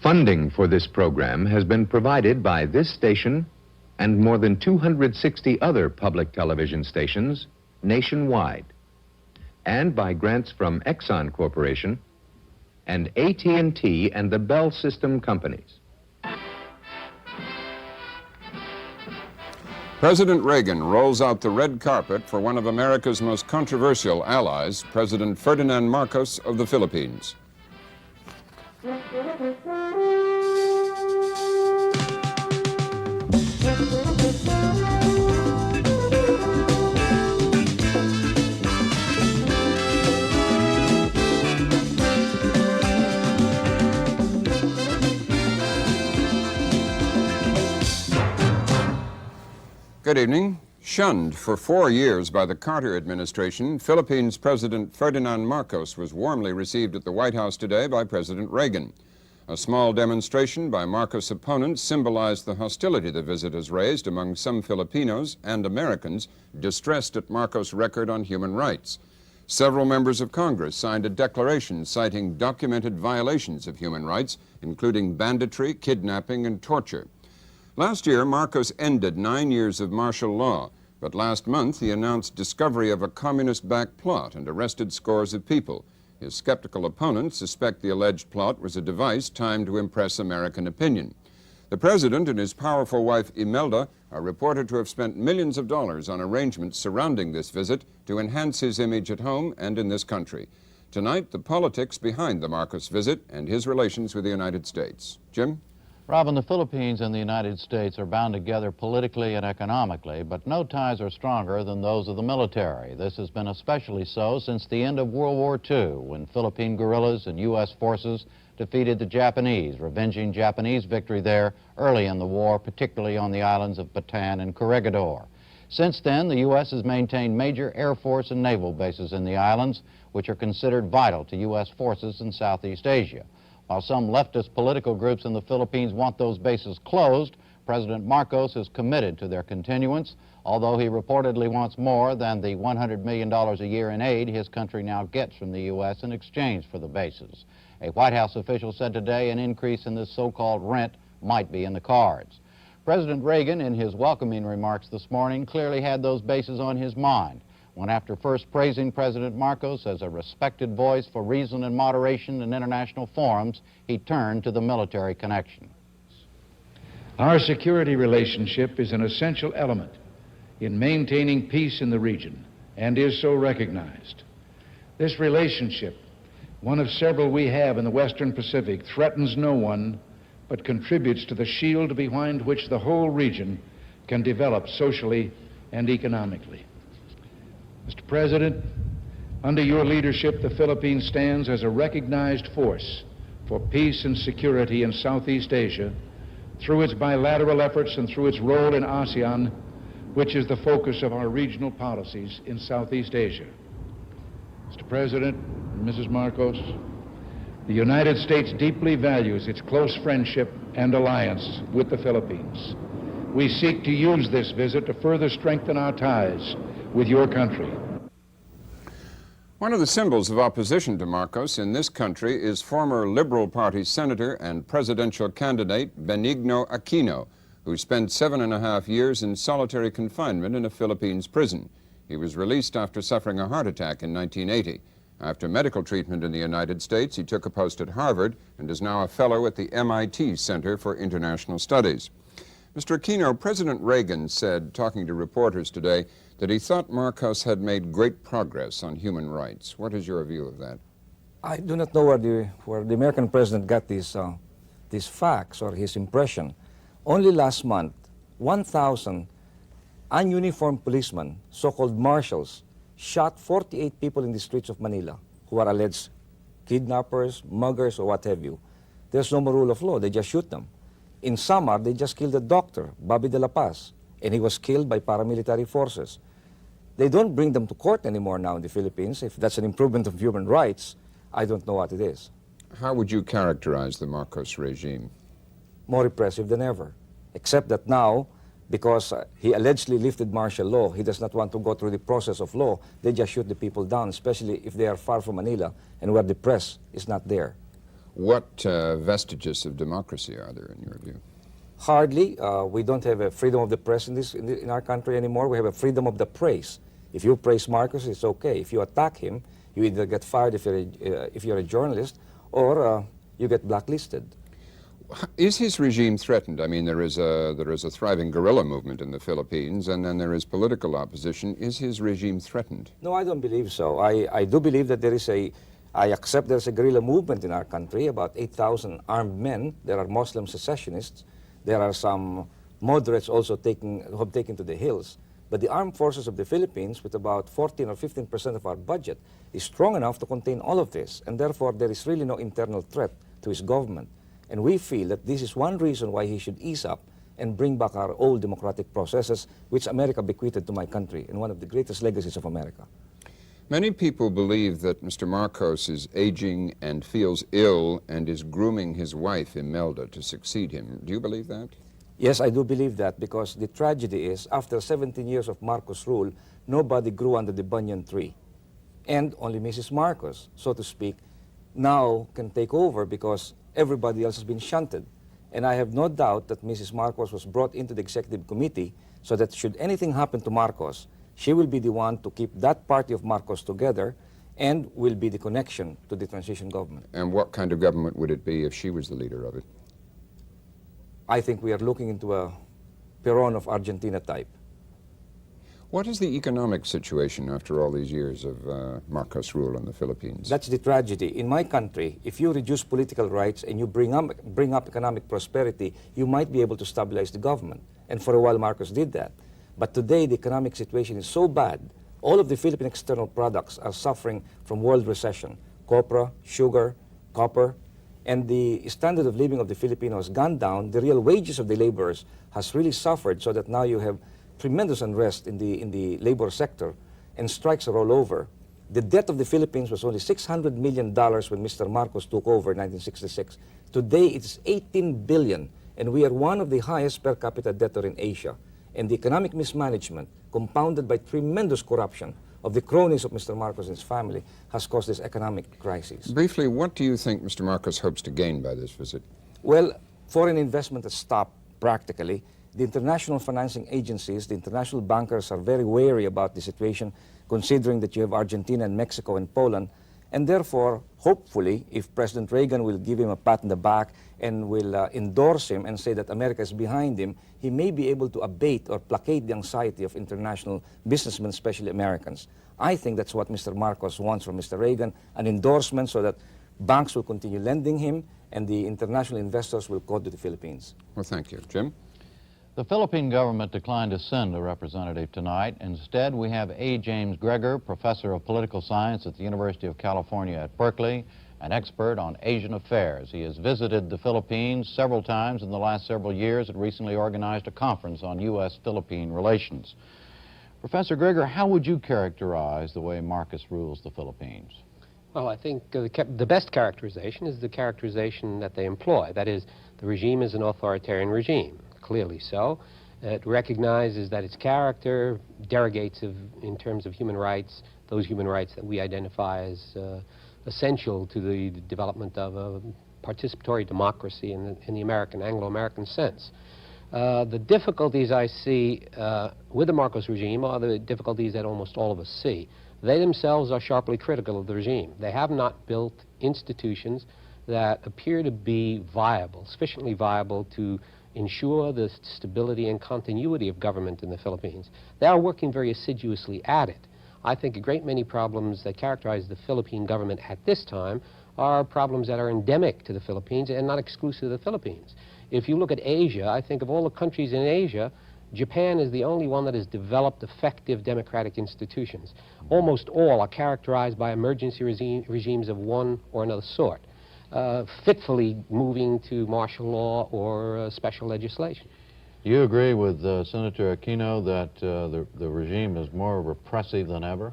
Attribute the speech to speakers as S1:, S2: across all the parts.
S1: Funding for this program has been provided by this station and more than 260 other public television stations nationwide, and by grants from Exxon Corporation and AT&T and the Bell System companies.
S2: President Reagan rolls out the red carpet for one of America's most controversial allies, President Ferdinand Marcos of the Philippines. Good evening. Shunned for 4 years by the Carter administration, Philippines President Ferdinand Marcos was warmly received at the White House today by President Reagan. A small demonstration by Marcos' opponents symbolized the hostility the visit has raised among some Filipinos and Americans distressed at Marcos' record on human rights. Several members of Congress signed a declaration citing documented violations of human rights, including banditry, kidnapping, and torture. Last year, Marcos ended 9 years of martial law, but last month he announced discovery of a communist-backed plot and arrested scores of people. His skeptical opponents suspect the alleged plot was a device timed to impress American opinion. The president and his powerful wife Imelda are reported to have spent millions of dollars on arrangements surrounding this visit to enhance his image at home and in this country. Tonight, the politics behind the Marcos visit and his relations with the United States. Jim?
S3: Robin, the Philippines and the United States are bound together politically and economically, but no ties are stronger than those of the military. This has been especially so since the end of World War II, when Philippine guerrillas and U.S. forces defeated the Japanese, revenging Japanese victory there early in the war, particularly on the islands of Bataan and Corregidor. Since then, the U.S. has maintained major Air Force and naval bases in the islands, which are considered vital to U.S. forces in Southeast Asia. While some leftist political groups in the Philippines want those bases closed, President Marcos is committed to their continuance, although he reportedly wants more than the $100 million a year in aid his country now gets from the U.S. in exchange for the bases. A White House official said today an increase in this so-called rent might be in the cards. President Reagan, in his welcoming remarks this morning, clearly had those bases on his mind, when after first praising President Marcos as a respected voice for reason and moderation in international forums, he turned to the military connection.
S4: Our security relationship is an essential element in maintaining peace in the region and is so recognized. This relationship, one of several we have in the Western Pacific, threatens no one but contributes to the shield behind which the whole region can develop socially and economically. Mr. President, under your leadership, the Philippines stands as a recognized force for peace and security in Southeast Asia through its bilateral efforts and through its role in ASEAN, which is the focus of our regional policies in Southeast Asia. Mr. President, Mrs. Marcos, the United States deeply values its close friendship and alliance with the Philippines. We seek to use this visit to further strengthen our ties with your country.
S2: One of the symbols of opposition to Marcos in this country is former Liberal Party Senator and presidential candidate Benigno Aquino, who spent 7.5 years in solitary confinement in a Philippines prison. He was released after suffering a heart attack in 1980. After medical treatment in the United States, he took a post at Harvard and is now a fellow at the MIT Center for International Studies. Mr. Aquino, President Reagan said, talking to reporters today, that he thought Marcos had made great progress on human rights. What is your view of that?
S5: I do not know where the American president got these facts or his impression. Only last month, 1,000 ununiformed policemen, so-called marshals, shot 48 people in the streets of Manila who are alleged kidnappers, muggers, or what have you. There's no more rule of law. They just shoot them. In Samar, they just killed a doctor, Bobby de la Paz, and he was killed by paramilitary forces. They don't bring them to court anymore now in the Philippines. If that's an improvement of human rights, I don't know what it is.
S2: How would you characterize the Marcos regime?
S5: More repressive than ever, except that now, because he allegedly lifted martial law, he does not want to go through the process of law. They just shoot the people down, especially if they are far from Manila and where the press is not there.
S2: What vestiges of democracy are there in your view?
S5: Hardly. We don't have a freedom of the press in our country anymore. We have a freedom of the praise. If you praise Marcos, it's okay. If you attack him, you either get fired if you're a journalist, or you get blacklisted.
S2: Is his regime threatened? I mean, there is a thriving guerrilla movement in the Philippines, and then there is political opposition. Is his regime threatened?
S5: No, I don't believe so. I do believe that I accept there's a guerrilla movement in our country, about 8,000 armed men. There are Muslim secessionists. There are some moderates also who have taken to the hills. But the armed forces of the Philippines, with about 14 or 15% of our budget, is strong enough to contain all of this. And therefore, there is really no internal threat to his government. And we feel that this is one reason why he should ease up and bring back our old democratic processes, which America bequeathed to my country, and one of the greatest legacies of America.
S2: Many people believe that Mr. Marcos is aging and feels ill and is grooming his wife, Imelda, to succeed him. Do you believe that?
S5: Yes, I do believe that, because the tragedy is, after 17 years of Marcos' rule, nobody grew under the banyan tree. And only Mrs. Marcos, so to speak, now can take over because everybody else has been shunted. And I have no doubt that Mrs. Marcos was brought into the executive committee so that should anything happen to Marcos, she will be the one to keep that party of Marcos together and will be the connection to the transition government.
S2: And what kind of government would it be if she was the leader of it?
S5: I think we are looking into a Peron of Argentina type.
S2: What is the economic situation after all these years of Marcos' rule in the Philippines?
S5: That's the tragedy. In my country, if you reduce political rights and you bring up economic prosperity, you might be able to stabilize the government. And for a while, Marcos did that. But today, the economic situation is so bad, all of the Philippine external products are suffering from world recession. Copra, sugar, copper, and the standard of living of the Filipino has gone down. The real wages of the laborers has really suffered, so that now you have tremendous unrest in the labor sector, and strikes are all over. The debt of the Philippines was only $600 million when Mr. Marcos took over in 1966. Today, it's $18 billion, and we are one of the highest per capita debtor in Asia. And the economic mismanagement, compounded by tremendous corruption of the cronies of Mr. Marcos and his family, has caused this economic crisis.
S2: Briefly, what do you think Mr. Marcos hopes to gain by this visit?
S5: Well, foreign investment has stopped practically. The international financing agencies, the international bankers are very wary about the situation, considering that you have Argentina and Mexico and Poland. And therefore, hopefully, if President Reagan will give him a pat on the back and will endorse him and say that America is behind him, he may be able to abate or placate the anxiety of international businessmen, especially Americans. I think that's what Mr. Marcos wants from Mr. Reagan, an endorsement so that banks will continue lending him and the international investors will go to the Philippines.
S2: Well, thank you. Jim?
S3: The Philippine government declined to send a representative tonight. Instead, we have A. James Gregor, professor of political science at the University of California at Berkeley, an expert on Asian affairs. He has visited the Philippines several times in the last several years and recently organized a conference on U.S.-Philippine relations. Professor Gregor, how would you characterize the way Marcos rules the Philippines?
S6: Well, I think the best characterization is the characterization that they employ. That is, the regime is an authoritarian regime. Clearly so. It recognizes that its character derogates in terms of human rights, those human rights that we identify as essential to the development of a participatory democracy in the Anglo-American sense. The difficulties I see with the Marcos regime are the difficulties that almost all of us see. They themselves are sharply critical of the regime. They have not built institutions that appear to be viable, sufficiently viable to ensure the stability and continuity of government in the Philippines. They are working very assiduously at it. I think a great many problems that characterize the Philippine government at this time are problems that are endemic to the Philippines and not exclusive of the Philippines. If you look at Asia, I think of all the countries in Asia, Japan is the only one that has developed effective democratic institutions. Almost all are characterized by emergency regimes of one or another sort. Fitfully moving to martial law or special legislation.
S3: Do you agree with Senator Aquino that the regime is more repressive than ever?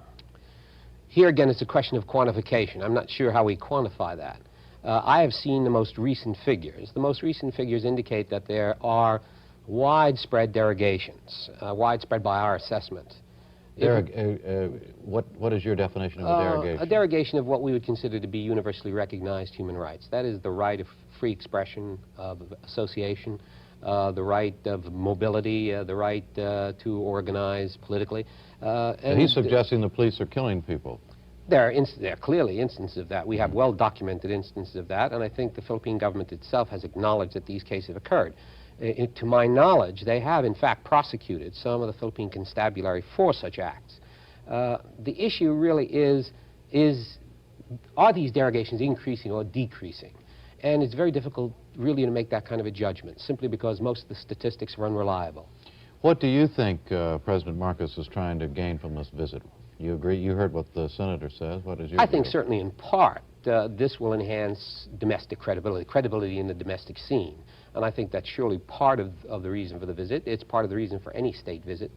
S6: Here again, it's a question of quantification. I'm not sure how we quantify that. I have seen the most recent figures. The most recent figures indicate that there are widespread derogations, widespread by our assessment.
S3: What is your definition of a derogation?
S6: A derogation of what we would consider to be universally recognized human rights. That is the right of free expression, of association, the right of mobility, the right to organize politically.
S3: And he's suggesting the police are killing people.
S6: There are clearly instances of that. We have well-documented instances of that, and I think the Philippine government itself has acknowledged that these cases have occurred. To my knowledge, they have, in fact, prosecuted some of the Philippine constabulary for such acts. The issue really is, are these derogations increasing or decreasing? And it's very difficult, really, to make that kind of a judgment, simply because most of the statistics are unreliable.
S3: What do you think President Marcos is trying to gain from this visit? You agree? You heard what the senator says. What is your
S6: I
S3: view?
S6: think certainly in part this will enhance domestic credibility in the domestic scene. And I think that's surely part of the reason for the visit. It's part of the reason for any state visit.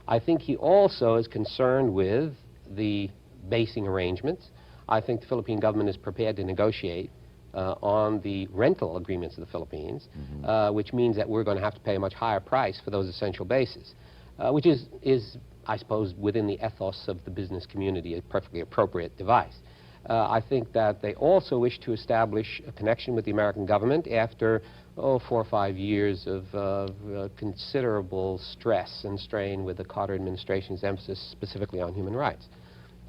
S6: I think he also is concerned with the basing arrangements. I think the Philippine government is prepared to negotiate on the rental agreements of the Philippines, which means that we're going to have to pay a much higher price for those essential bases, which is, I suppose, within the ethos of the business community, a perfectly appropriate device. I think that they also wish to establish a connection with the American government after 4 or 5 years of considerable stress and strain with the Carter administration's emphasis specifically on human rights.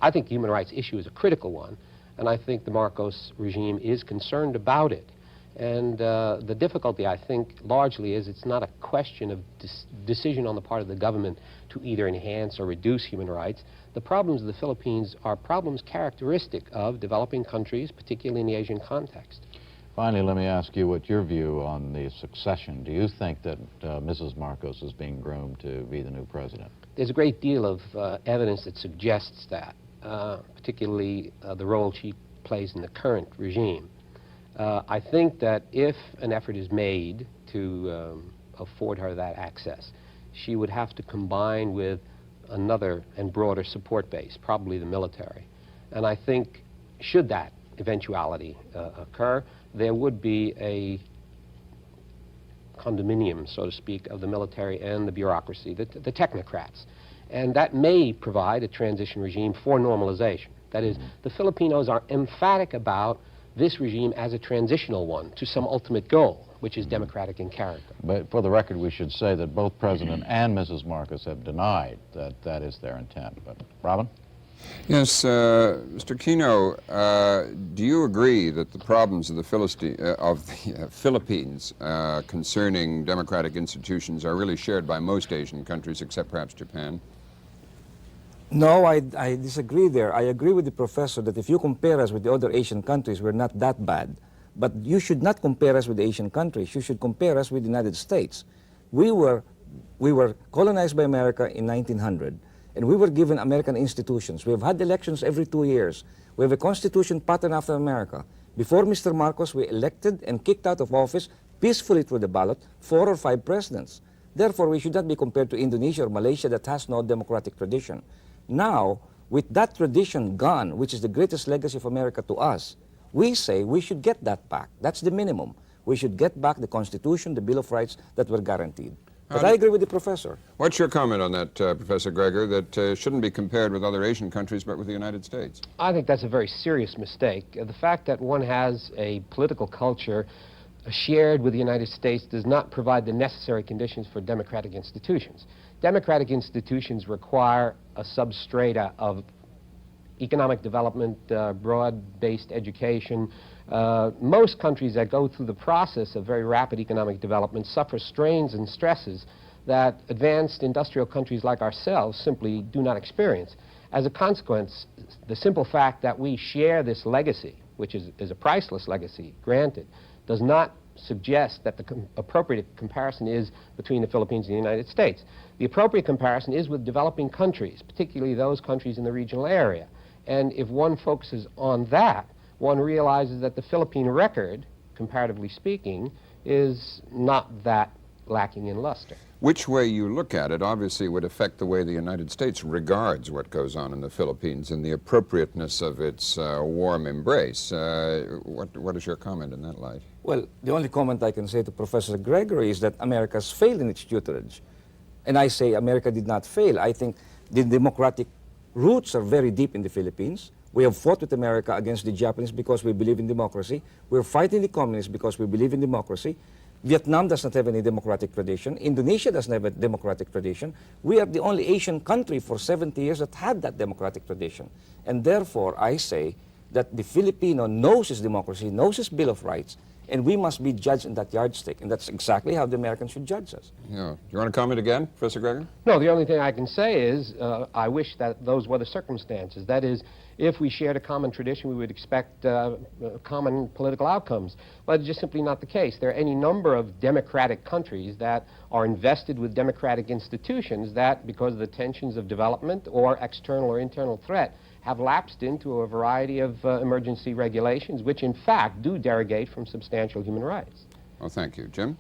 S6: I think the human rights issue is a critical one, and I think the Marcos regime is concerned about it. And the difficulty, I think, largely is it's not a question of decision on the part of the government to either enhance or reduce human rights. The problems of the Philippines are problems characteristic of developing countries, particularly in the Asian context.
S3: Finally, let me ask you what your view on the succession. Do you think that Mrs. Marcos is being groomed to be the new president?
S6: There's a great deal of evidence that suggests that, particularly the role she plays in the current regime. I think that if an effort is made to afford her that access, she would have to combine with another and broader support base, probably the military. And I think, should that eventuality occur, there would be a condominium, so to speak, of the military and the bureaucracy, the technocrats. And that may provide a transition regime for normalization. That is, the Filipinos are emphatic about this regime as a transitional one to some ultimate goal, which is democratic in character.
S3: But for the record, we should say that both President and Mrs. Marcos have denied that that is their intent. But, Robin?
S2: Yes, Mr. Aquino, do you agree that the problems of the Philippines concerning democratic institutions are really shared by most Asian countries, except perhaps Japan?
S5: No, I disagree there. I agree with the professor that if you compare us with the other Asian countries, we're not that bad. But you should not compare us with the Asian countries. You should compare us with the United States. We were colonized by America in 1900, and we were given American institutions. We have had elections every 2 years. We have a constitution patterned after America. Before Mr. Marcos, we elected and kicked out of office peacefully through the ballot 4 or 5 presidents. Therefore, we should not be compared to Indonesia or Malaysia that has no democratic tradition. Now, with that tradition gone, which is the greatest legacy of America to us, we say we should get that back. That's the minimum. We should get back the Constitution, the Bill of Rights that were guaranteed. But I agree with the professor.
S2: What's your comment on that, Professor Gregor, that shouldn't be compared with other Asian countries but with the United States?
S6: I think that's a very serious mistake. The fact that one has a political culture shared with the United States does not provide the necessary conditions for democratic institutions. Democratic institutions require a substrata of economic development, broad-based education. Most countries that go through the process of very rapid economic development suffer strains and stresses that advanced industrial countries like ourselves simply do not experience. As a consequence, the simple fact that we share this legacy, which is a priceless legacy, granted, does not suggest that the appropriate comparison is between the Philippines and the United States. The appropriate comparison is with developing countries, particularly those countries in the regional area. And if one focuses on that, one realizes that the Philippine record, comparatively speaking, is not that lacking in luster.
S2: Which way you look at it obviously would affect the way the United States regards what goes on in the Philippines and the appropriateness of its warm embrace. What is your comment in that light?
S5: Well, the only comment I can say to Professor Gregor is that America's failed in its tutelage. And I say America did not fail. I think The democratic roots are very deep in the Philippines. We have fought with America against the Japanese because we believe in democracy. We're fighting the communists because we believe in democracy. Vietnam does not have any democratic tradition. Indonesia doesn't have a democratic tradition. We are the only Asian country for 70 years that had that democratic tradition. And therefore, I say that the Filipino knows his democracy, knows his Bill of Rights, and we must be judged in that yardstick. And that's exactly how the Americans should judge us.
S2: Yeah. Do you want to comment again, Professor Gregor?
S6: No, the only thing I can say is I wish that those were the circumstances. That is, if we shared a common tradition, we would expect common political outcomes. But it's just simply not the case. There are any number of democratic countries that are invested with democratic institutions that, because of the tensions of development or external or internal threat, have lapsed into a variety of emergency regulations, which in fact do derogate from substantial human rights.
S2: Well, thank you. Jim?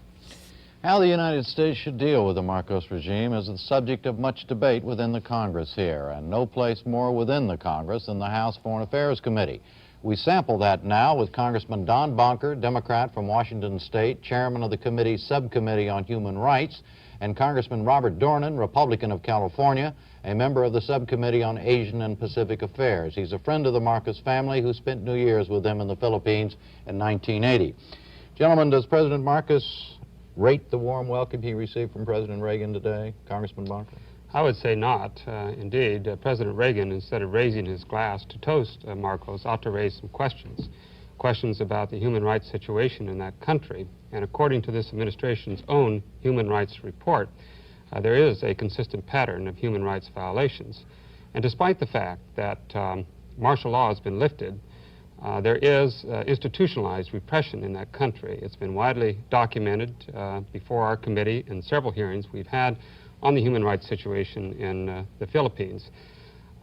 S3: How the United States should deal with the Marcos regime is the subject of much debate within the Congress here, and no place more within the Congress than the House Foreign Affairs Committee. We sample that now with Congressman Don Bonker, Democrat from Washington State, chairman of the committee's Subcommittee on Human Rights, and Congressman Robert Dornan, Republican of California, a member of the Subcommittee on Asian and Pacific Affairs. He's a friend of the Marcos family who spent New Year's with them in the Philippines in 1980. Gentlemen, does President Marcos rate the warm welcome he received from President Reagan today? Congressman Bonker?
S7: I would say not. Indeed, President Reagan, instead of raising his glass to toast Marcos, ought to raise some questions about the human rights situation in that country. And according to this administration's own human rights report, there is a consistent pattern of human rights violations. And despite the fact that martial law has been lifted, there is institutionalized repression in that country. It's been widely documented before our committee in several hearings we've had on the human rights situation in the Philippines.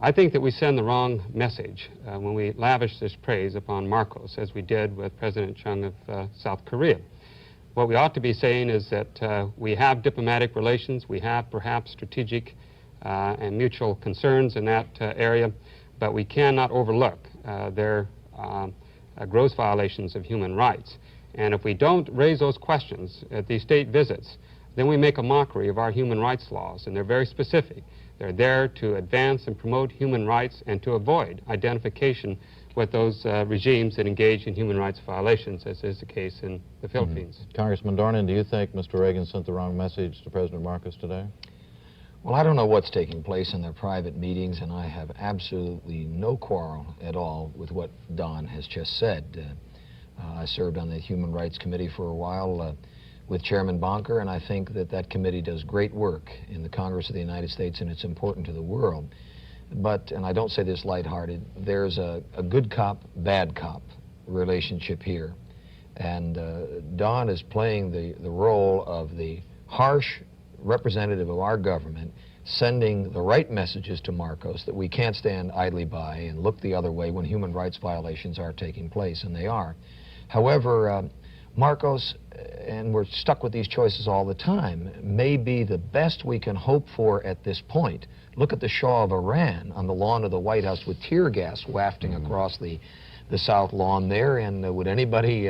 S7: I think that we send the wrong message when we lavish this praise upon Marcos, as we did with President Chung of South Korea. What we ought to be saying is that we have diplomatic relations, we have perhaps strategic and mutual concerns in that area, but we cannot overlook their gross violations of human rights. And if we don't raise those questions at these state visits, then we make a mockery of our human rights laws, and they're very specific. They're there to advance and promote human rights and to avoid identification with those regimes that engage in human rights violations, as is the case in the Philippines.
S3: Congressman Dornan, do you think Mr. Reagan sent the wrong message to President Marcos today?
S8: Well, I don't know what's taking place in their private meetings, and I have absolutely no quarrel at all with what Don has just said. I served on the Human Rights Committee for a while with Chairman Bonker, and I think that that committee does great work in the Congress of the United States, and it's important to the world. But, and I don't say this lighthearted, there's a good cop, bad cop relationship here. And Don is playing the role of the harsh representative of our government, sending the right messages to Marcos that we can't stand idly by and look the other way when human rights violations are taking place, and they are. However, Marcos, and we're stuck with these choices all the time, may be the best we can hope for at this point. Look at the Shah of Iran on the lawn of the White House with tear gas wafting across the South Lawn there, and would anybody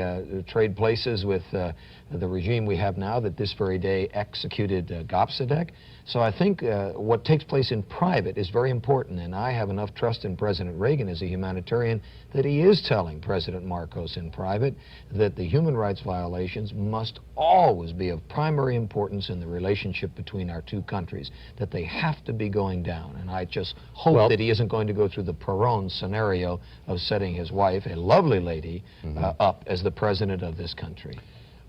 S8: trade places with the regime we have now that this very day executed Gopsadek? So I think what takes place in private is very important, and I have enough trust in President Reagan as a humanitarian that he is telling President Marcos in private that the human rights violations must always be of primary importance in the relationship between our two countries, that they have to be going down. And I just hope that he isn't going to go through the Perón scenario of setting his wife, a lovely lady, up as the president of this country.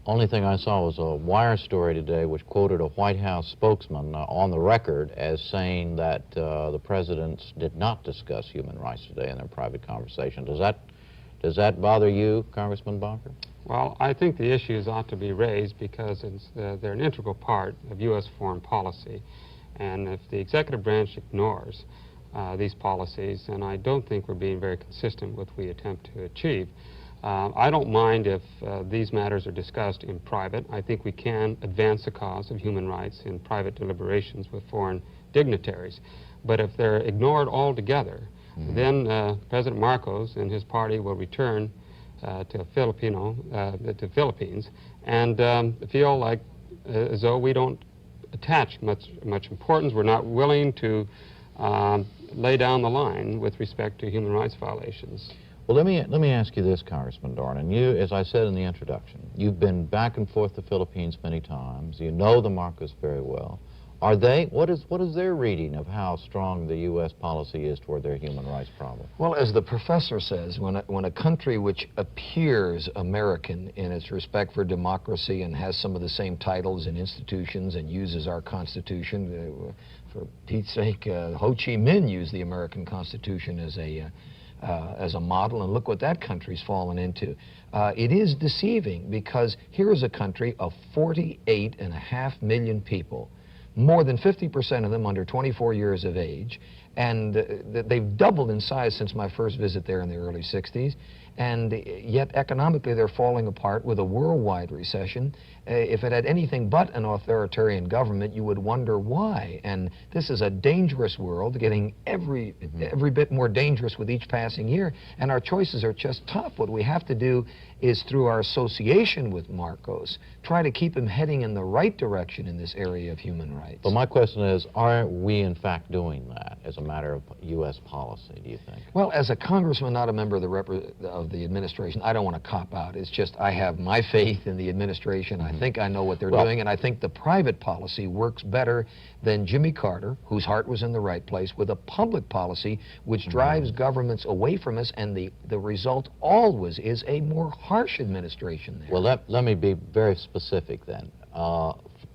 S3: Only thing I saw was a wire story today which quoted a White House spokesman on the record as saying that the presidents did not discuss human rights today in their private conversation. Does that bother you, Congressman Bonker?
S7: Well, I think the issues ought to be raised because they're an integral part of U.S. foreign policy. And if the executive branch ignores these policies, then I don't think we're being very consistent with what we attempt to achieve. I don't mind if these matters are discussed in private. I think we can advance the cause of human rights in private deliberations with foreign dignitaries. But if they're ignored altogether, then President Marcos and his party will return to the Philippines and feel like as though we don't attach much importance. We're not willing to lay down the line with respect to human rights violations.
S3: Well, let me ask you this, Congressman Dornan. You, as I said in the introduction, you've been back and forth to the Philippines many times. You know the Marcos very well. Are they, what is their reading of how strong the U.S. policy is toward their human rights problem?
S8: Well, as the professor says, when a country which appears American in its respect for democracy and has some of the same titles and institutions and uses our Constitution, for Pete's sake, Ho Chi Minh used the American Constitution as a model, and look what that country's fallen into. It is deceiving, because here is a country of 48.5 million people, more than 50% of them under 24 years of age, and they've doubled in size since my first visit there in the early 60s, and yet economically they're falling apart with a worldwide recession. If it had anything but an authoritarian government, you would wonder why. And this is a dangerous world, getting every bit more dangerous with each passing year, and our choices are just tough. What we have to do is, through our association with Marcos, try to keep him heading in the right direction in this area of human rights.
S3: But my question is, are we in fact doing that as a matter of U.S. policy, do you think?
S8: Well, as a congressman, not a member of the administration, I don't want to cop out. It's just I have my faith in the administration. I think I know what they're doing, and I think the private policy works better than Jimmy Carter, whose heart was in the right place, with a public policy which drives governments away from us, and the result always is a more harsh administration there.
S3: Well, let me be very specific then.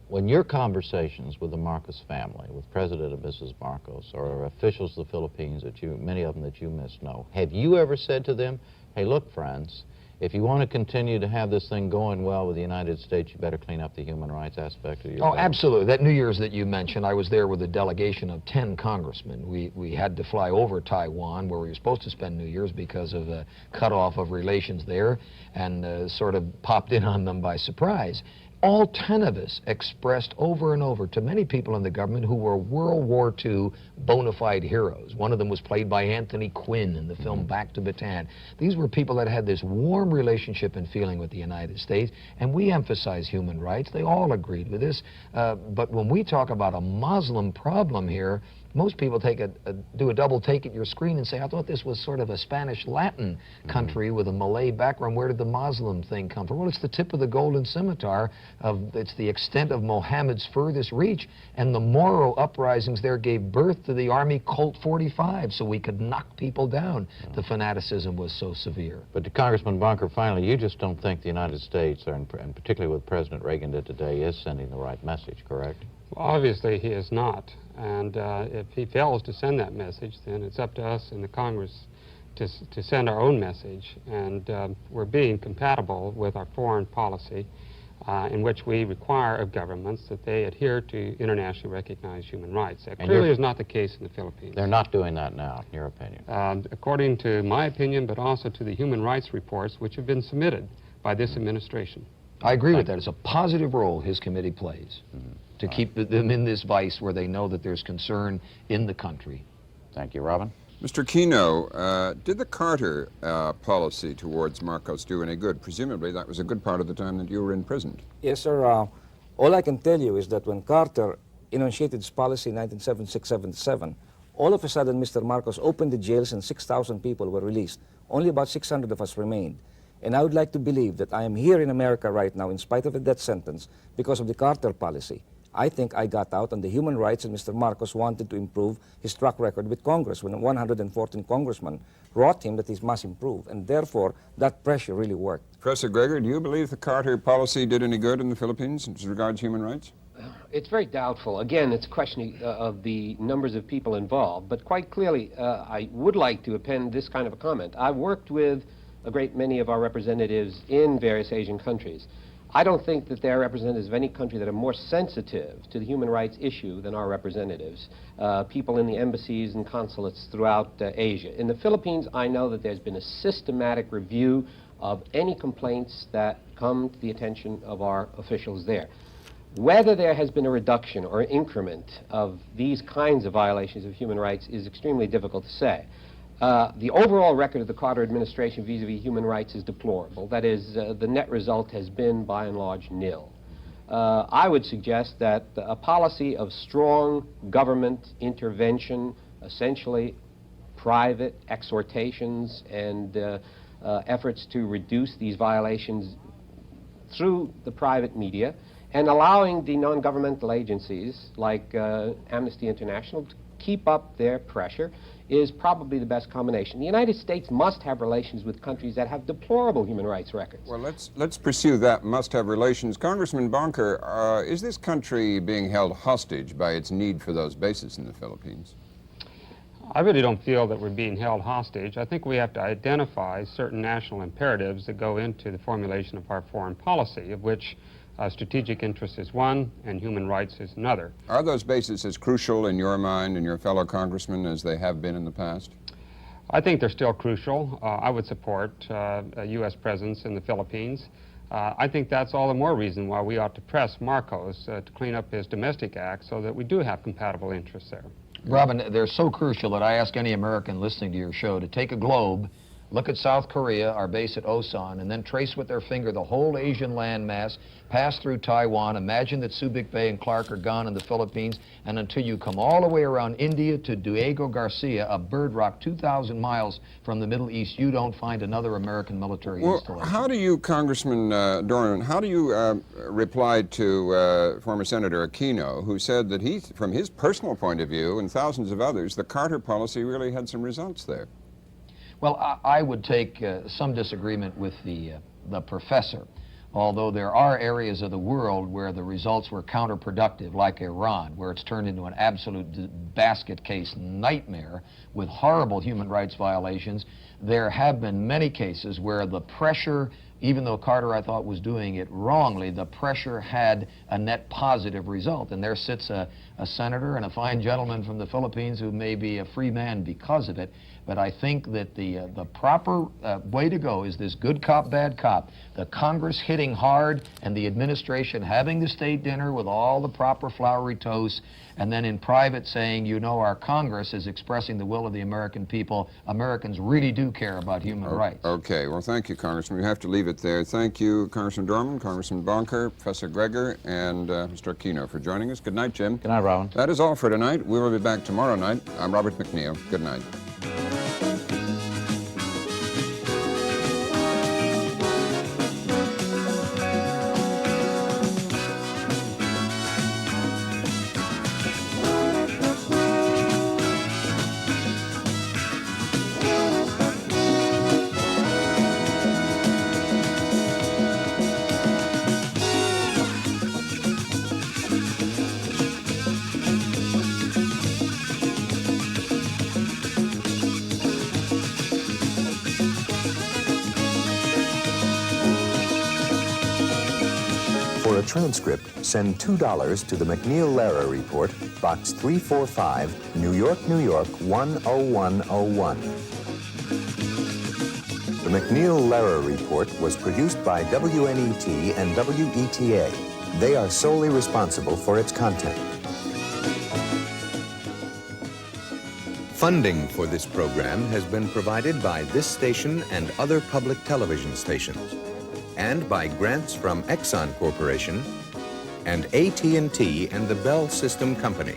S3: When your conversations with the Marcos family, with President and Mrs. Marcos, or officials of the Philippines, many of them that you must know, have you ever said to them, hey, look, friends, if you want to continue to have this thing going well with the United States, you better clean up the human rights aspect of your government?
S8: Absolutely. That New Year's that you mentioned, I was there with a delegation of 10 congressmen. We had to fly over Taiwan, where we were supposed to spend New Year's because of the cutoff of relations there, and sort of popped in on them by surprise. All 10 of us expressed over and over to many people in the government who were World War II bona fide heroes. One of them was played by Anthony Quinn in the film Back to Bataan. These were people that had this warm relationship and feeling with the United States, and we emphasize human rights. They all agreed with this. But when we talk about a Muslim problem here, most people do a double take at your screen and say, I thought this was sort of a Spanish-Latin country with a Malay background. Where did the Muslim thing come from? Well, it's the tip of the golden scimitar. It's the extent of Mohammed's furthest reach. And the Moro uprisings there gave birth to the Army Colt 45, so we could knock people down. The fanaticism was so severe.
S3: But to Congressman Bonker, finally, you just don't think the United States, and particularly what President Reagan did today, is sending the right message, correct?
S7: Well, obviously he is not, and if he fails to send that message, then it's up to us in the Congress to send our own message, and we're being compatible with our foreign policy in which we require of governments that they adhere to internationally recognized human rights. That clearly is not the case in the Philippines.
S3: They're not doing that now, in your opinion?
S7: According to my opinion, but also to the human rights reports which have been submitted by this administration.
S8: I agree with that. It's a positive role his committee plays to keep them in this vice where they know that there's concern in the country.
S3: Thank you. Robin?
S2: Mr. Aquino, did the Carter policy towards Marcos do any good? Presumably that was a good part of the time that you were imprisoned.
S5: Yes, sir. All I can tell you is that when Carter initiated his policy in 1976-77, all of a sudden Mr. Marcos opened the jails and 6,000 people were released. Only about 600 of us remained. And I would like to believe that I am here in America right now in spite of a death sentence because of the Carter policy. I think I got out on the human rights, and Mr. Marcos wanted to improve his track record with Congress when 114 congressmen wrote him that he must improve, and therefore that pressure really worked.
S2: Professor Gregor, do you believe the Carter policy did any good in the Philippines as regards human rights?
S6: It's very doubtful. Again, it's a question of the numbers of people involved, but quite clearly I would like to append this kind of a comment. I've worked with a great many of our representatives in various Asian countries. I don't think that there are representatives of any country that are more sensitive to the human rights issue than our representatives, people in the embassies and consulates throughout Asia. In the Philippines, I know that there's been a systematic review of any complaints that come to the attention of our officials there. Whether there has been a reduction or an increment of these kinds of violations of human rights is extremely difficult to say. The overall record of the Carter administration vis-a-vis human rights is deplorable. That is, the net result has been, by and large, nil. I would suggest that a policy of strong government intervention essentially private exhortations and efforts to reduce these violations through the private media, and allowing the non-governmental agencies like Amnesty International to keep up their pressure is probably the best combination. The United States must have relations with countries that have deplorable human rights records.
S2: Well, let's pursue that must-have relations. Congressman Bonker, is this country being held hostage by its need for those bases in the Philippines?
S7: I really don't feel that we're being held hostage. I think we have to identify certain national imperatives that go into the formulation of our foreign policy, of which strategic interest is one and human rights is another.
S2: Are those bases as crucial in your mind and your fellow congressmen as they have been in the past?
S7: I think they're still crucial. I would support a U.S. presence in the Philippines. I think that's all the more reason why we ought to press Marcos to clean up his domestic act so that we do have compatible interests there.
S8: Robin, they're so crucial that I ask any American listening to your show to take a globe, look at South Korea, our base at Osan, and then trace with their finger the whole Asian landmass, pass through Taiwan, imagine that Subic Bay and Clark are gone in the Philippines, and until you come all the way around India to Diego Garcia, a bird rock 2,000 miles from the Middle East, you don't find another American military installation.
S2: How do you, Congressman Dornan, how do you reply to former Senator Aquino, who said that he, from his personal point of view, and thousands of others, the Carter policy really had some results there?
S8: Well, I would take some disagreement with the professor, although there are areas of the world where the results were counterproductive, like Iran, where it's turned into an absolute basket case nightmare with horrible human rights violations. There have been many cases where the pressure, even though Carter, I thought, was doing it wrongly, the pressure had a net positive result. And there sits a senator and a fine gentleman from the Philippines who may be a free man because of it. But I think that the proper way to go is this good cop, bad cop. The Congress hitting hard and the administration having the state dinner with all the proper flowery toasts, and then in private saying, you know, our Congress is expressing the will of the American people. Americans really do care about human rights.
S2: Okay, well, thank you, Congressman. We have to leave it there. Thank you, Congressman Dornan, Congressman Bonker, Professor Gregor, and Mr. Aquino for joining us. Good night, Jim.
S3: Good night, Robin.
S2: That is all for tonight. We will be back tomorrow night. I'm Robert MacNeil. Good night.
S1: For a transcript, send $2 to the MacNeil Lehrer Report, Box 345, New York, New York, 10101. The MacNeil Lehrer Report was produced by WNET and WETA. They are solely responsible for its content. Funding for this program has been provided by this station and other public television stations, and by grants from Exxon Corporation and AT&T and the Bell System Company.